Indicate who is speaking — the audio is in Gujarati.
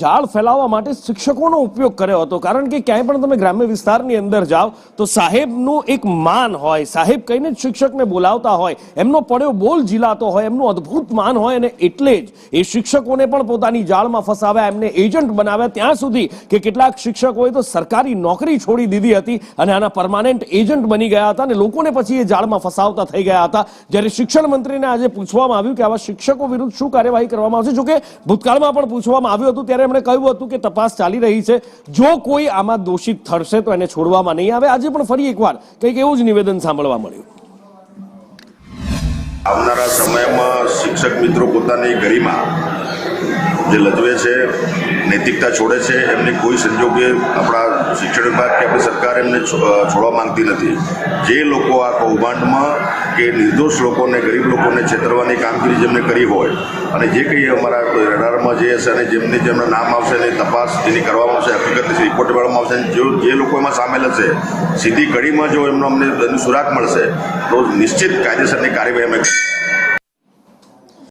Speaker 1: જાળ ફેલાવવા માટે શિક્ષકોનો ઉપયોગ કર્યો હતો। કારણ કે ક્યાંય પણ તમે ગ્રામ્ય વિસ્તારની અંદર જાઓ તો સાહેબનું એક માન હોય, સાહેબ કહીને જ શિક્ષકને બોલાવતા હોય, એમનો પડ્યો બોલ ઝીલાતો હોય, એમનું અદ્ભુત માન હોય, અને એટલે જ એ શિક્ષકોને પણ પોતાની જાળમાં ફસાવ્યા, એમને એજન્ટ બનાવ્યા, ત્યાં સુધી કે કેટલાક શિક્ષકોએ તો સરકારી નોકરી છોડી દીધી હતી અને આના પરમાનન્ટ એજન્ટ બની ગયા હતા અને લોકોને પછી એ જાળમાં ફસાવતા થઈ ગયા હતા। જ્યારે શિક્ષણ મંત્રીને આજે પૂછવામાં આવ્યું કે આવા શિક્ષકો વિરુદ્ધ શું કાર્યવાહી કરવામાં આવશે, જોકે ભૂતકાળમાં પણ પૂછવામાં આવ્યું હતું ત્યારે એમણે કહ્યું હતું કે તપાસ ચાલી રહી છે, જો કોઈ આમાં દોષિત ઠરશે તો એને છોડવામાં નહીં આવે। આજે પણ ફરી એકવાર કંઈક એવું જ નિવેદન સાંભળવા મળ્યું।
Speaker 2: આવનારા સમયમાં શિક્ષક મિત્રો પોતાની ગરિમા જે લજવે છે, નૈતિકતા છોડે છે, એમની કોઈ સંજોગે આપણા શિક્ષણ વિભાગ કે આપણી સરકાર એમને છોડવા માંગતી નથી। જે લોકો આ કૌભાંડમાં કે નિર્દોષ લોકોને, ગરીબ લોકોને છેતરવાની કામગીરી જેમને કરી હોય અને જે કંઈ અમારા રડારમાં જે હશે અને જેમના નામ આવશે એની તપાસ એની કરવામાં આવશે, હકીકતની રિપોર્ટ મેળવવામાં આવશે, જે લોકો એમાં સામેલ હશે સીધી કડીમાં જો એમનો અમને સુરાગ મળશે તો નિશ્ચિત કાયદેસરની કાર્યવાહી અમે